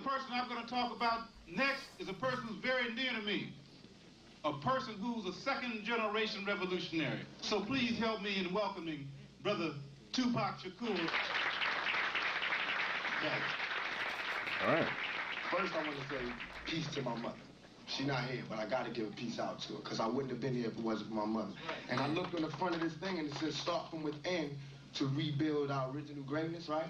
person I'm going to talk about next is a person who's very near to me. A person who's a second-generation revolutionary. So please help me in welcoming Brother Tupac Shakur. Yeah. All right. First, I want to say peace to my mother. She's not here, but I got to give a peace out to her, because I wouldn't have been here if it wasn't for my mother. And I looked on the front of this thing, and it says, start from within to rebuild our original greatness, right?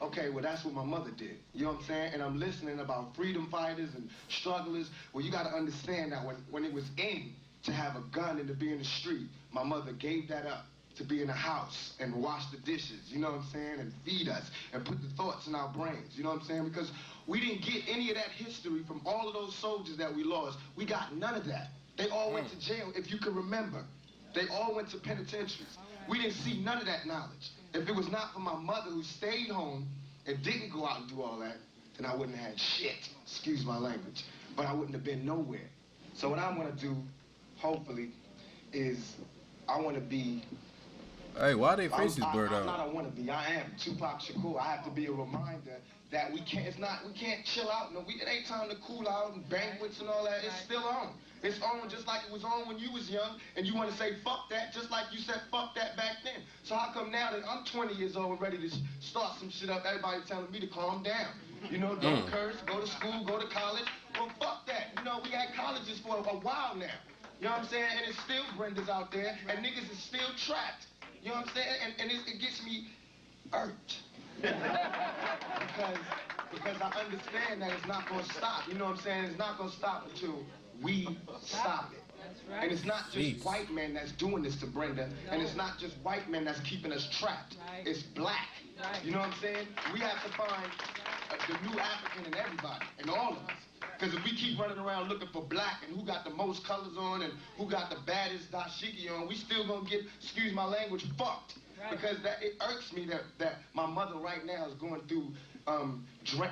Okay, well, that's what my mother did. You know what I'm saying? And I'm listening about freedom fighters and strugglers. Well, you got to understand that when it was in to have a gun and to be in the street, my mother gave that up to be in the house and wash the dishes, you know what I'm saying, and feed us and put the thoughts in our brains, you know what I'm saying? Because we didn't get any of that history from all of those soldiers that we lost. We got none of that. They all went to jail, if you can remember. They all went to penitentiaries. We didn't see none of that knowledge. If it was not for my mother who stayed home and didn't go out and do all that, then I wouldn't have had shit, excuse my language, but I wouldn't have been nowhere. So what I want to do, hopefully, is I want to be... Hey, why they faces blurred out? I'm not a wannabe. I am Tupac Shakur. I have to be a reminder that we can't chill out. No, it ain't time to cool out and banquets and all that. It's still on. It's on just like it was on when you was young, and you want to say fuck that, just like you said fuck that back then. So how come now that I'm 20 years old and ready to start some shit up, everybody telling me to calm down? You know, don't curse, go to school, go to college. Well, fuck that. You know, we had colleges for a while now. You know what I'm saying? And it's still Brenda's out there, and niggas is still trapped. You know what I'm saying? And it gets me irked. because I understand that it's not going to stop. You know what I'm saying? It's not going to stop until we stop it. Right. And it's not just white men that's doing this to Brenda, and it's not just white men that's keeping us trapped. Right. It's black. Right. You know what I'm saying? We have to find the new African in everybody, in all of us. Because if we keep running around looking for black and who got the most colors on and who got the baddest dashiki on, we still gonna get, excuse my language, fucked. Right. Because it irks me that my mother right now is going through,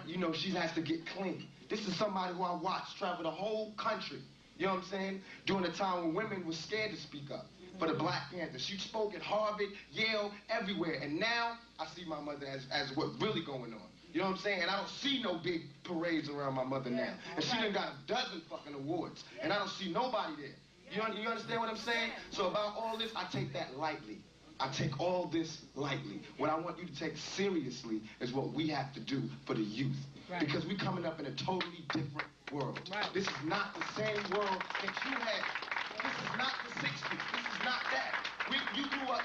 you know, she has to get clean. This is somebody who I watched travel the whole country, you know what I'm saying, during a time when women were scared to speak up for the Black Panthers. She spoke at Harvard, Yale, everywhere. And now I see my mother as what's really going on. You know what I'm saying? And I don't see no big parades around my mother now. And she done got a dozen fucking awards. And I don't see nobody there. You understand what I'm saying? So about all this, I take that lightly. I take all this lightly. What I want you to take seriously is what we have to do for the youth. Right. Because we're coming up in a totally different world. Right. This is not the same world that you had. This is not the 60s. This is not that. We grew up,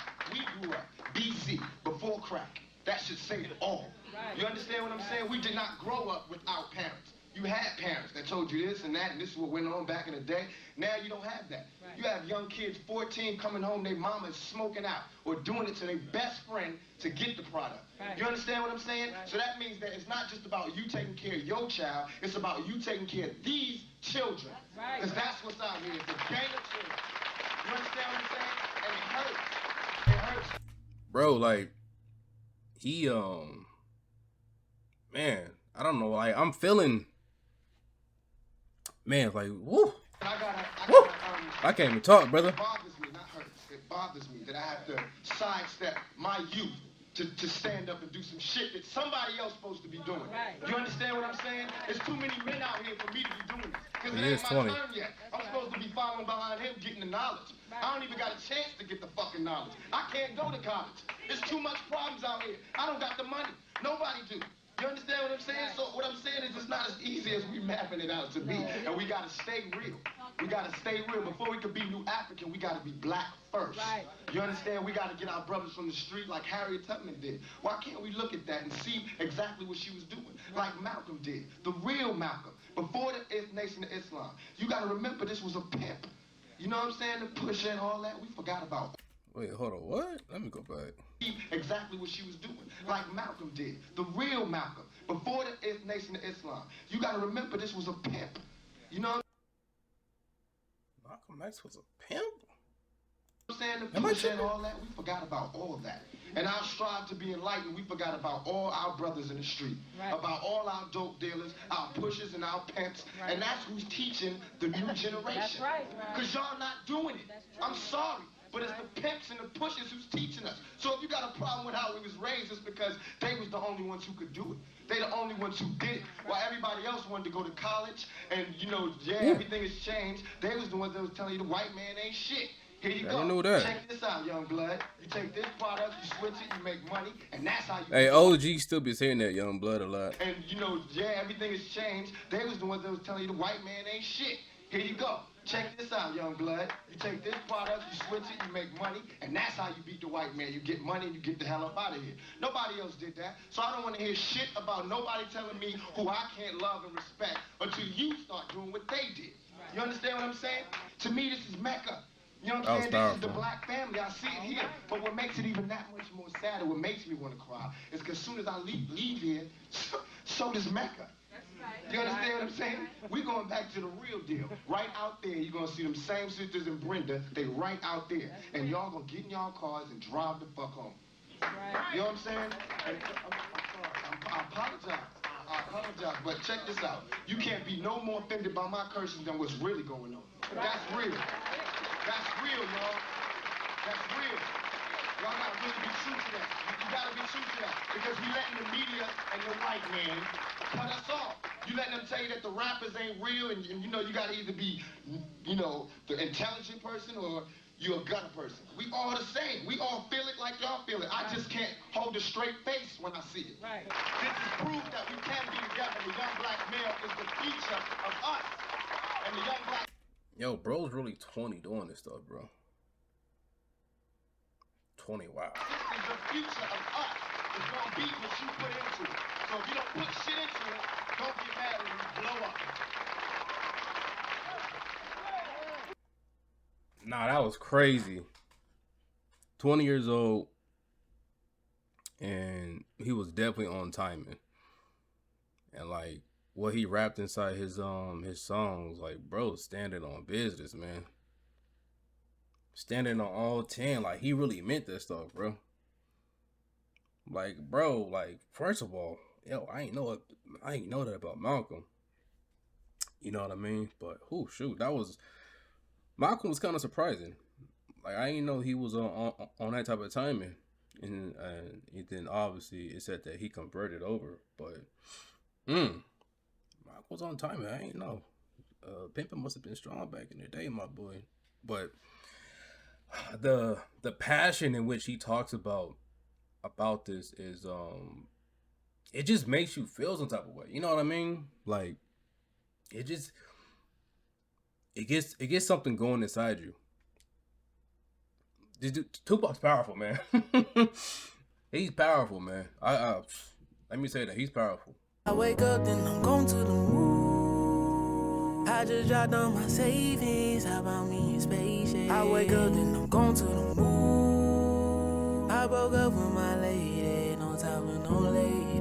BC, before crack. That should say it all. Right. You understand what I'm saying? We did not grow up without parents. You had parents that told you this and that, and this is what went on back in the day. Now you don't have that. Right. You have young kids, 14, coming home, their mama is smoking out or doing it to their best friend to get the product. Right. You understand what I'm saying? Right. So that means that it's not just about you taking care of your child, it's about you taking care of these children. Because that's what's out here. It's a gang of children. You understand what I'm saying? And it hurts. It hurts. Bro, like, he, man, I don't know, like, I'm feeling, man, like, woo. I can't even talk, brother. It bothers me, not hurts. It bothers me that I have to sidestep my youth to stand up and do some shit that somebody else supposed to be doing. Right. You understand what I'm saying? There's too many men out here for me to be doing this. Because it ain't my turn yet. I'm supposed to be following behind him getting the knowledge. I don't even got a chance to get the fucking knowledge. I can't go to college. There's too much problems out here. I don't got the money. Nobody do. You understand what I'm saying? So what I'm saying is it's not as easy as we mapping it out to be. And we got to stay real. We got to stay real. Before we can be New African, we got to be black first. Right. You understand? We got to get our brothers from the street like Harriet Tubman did. Why can't we look at that and see exactly what she was doing? Like Malcolm did. The real Malcolm. Before the Nation of Islam. You got to remember this was a pimp. You know what I'm saying? The pusher and all that. We forgot about. Wait, hold on. What? Let me go back. Exactly what she was doing. Like Malcolm did. The real Malcolm. Before the Nation of Islam. You got to remember this was a pimp. You know what Malcolm X was a pimp? I'm saying? The pusher and all that. We forgot about all of that. And our strive to be enlightened, we forgot about all our brothers in the street. Right. About all our dope dealers, our pushers and our pimps. Right. And that's who's teaching the new generation. That's right. Because y'all not doing it. I'm sorry. but it's the pimps and the pushers who's teaching us. So if you got a problem with how we was raised, it's because they was the only ones who could do it. They the only ones who did it. While everybody else wanted to go to college and, you know, everything has changed, they was the ones that was telling you the white man ain't shit. Here you go. Know that. Check this out, young blood. You take this product, you switch it, you make money, and that's how you. Hey, OG still be saying that young blood a lot. And you know, everything has changed. They was the ones that was telling you the white man ain't shit. Here you go. Check this out, young blood. You take this product, you switch it, you make money, and that's how you beat the white man. You get money and you get the hell up out of here. Nobody else did that. So I don't want to hear shit about nobody telling me who I can't love and respect until you start doing what they did. You understand what I'm saying? To me, this is Mecca. You know what I'm saying? This is the black family. I see it here. But what makes it even that much more sadder, what makes me want to cry, is because as soon as I leave here, so does Mecca. You understand what I'm saying? We're going back to the real deal. Right out there, you're going to see them same sisters and Brenda. They right out there. And y'all going to get in y'all cars and drive the fuck home. You know what I'm saying? And I apologize. I apologize. But check this out. You can't be no more offended by my curses than what's really going on. That's real. That's real, y'all. That's real. Y'all gotta really be true to that. You gotta be true to that. Because we letting the media and the white man cut us off. You letting them tell you that the rappers ain't real and you know, you gotta either be, you know, the intelligent person or you're a gutter person. We all the same. We all feel it like y'all feel it. I just can't hold a straight face when I see it. Right. This is proof that we can be together. The young black male is the future of us. And the young black... Yo, bro's really 20 doing this stuff, bro. 20, wow. This is the future of us. It's gonna be what you put into it. So if you don't put shit into it, don't get mad when you blow up. Nah, that was crazy. 20 years old, and he was definitely on timing. And like what he rapped inside his songs, like, bro, standing on business, man. Standing on all 10, like he really meant that stuff, bro. Like, bro, like, first of all, yo, I ain't know that about Malcolm. You know what I mean? But shoot, Malcolm was kind of surprising. Like, I didn't know he was on that type of timing, and then obviously it said that he converted over. But Malcolm was on timing. I ain't know. Pimpin' must have been strong back in the day, my boy. But the passion in which he talks about this is it just makes you feel some type of way. You know what I mean? Like, it gets something going inside you. Tupac's powerful, man. He's powerful, man. Let me say that he's powerful. I wake up, then I'm going to the moon. I just dropped on my savings. How about me and spaceship? I wake up, then I'm going to the moon. I broke up with my lady, no time with no lady.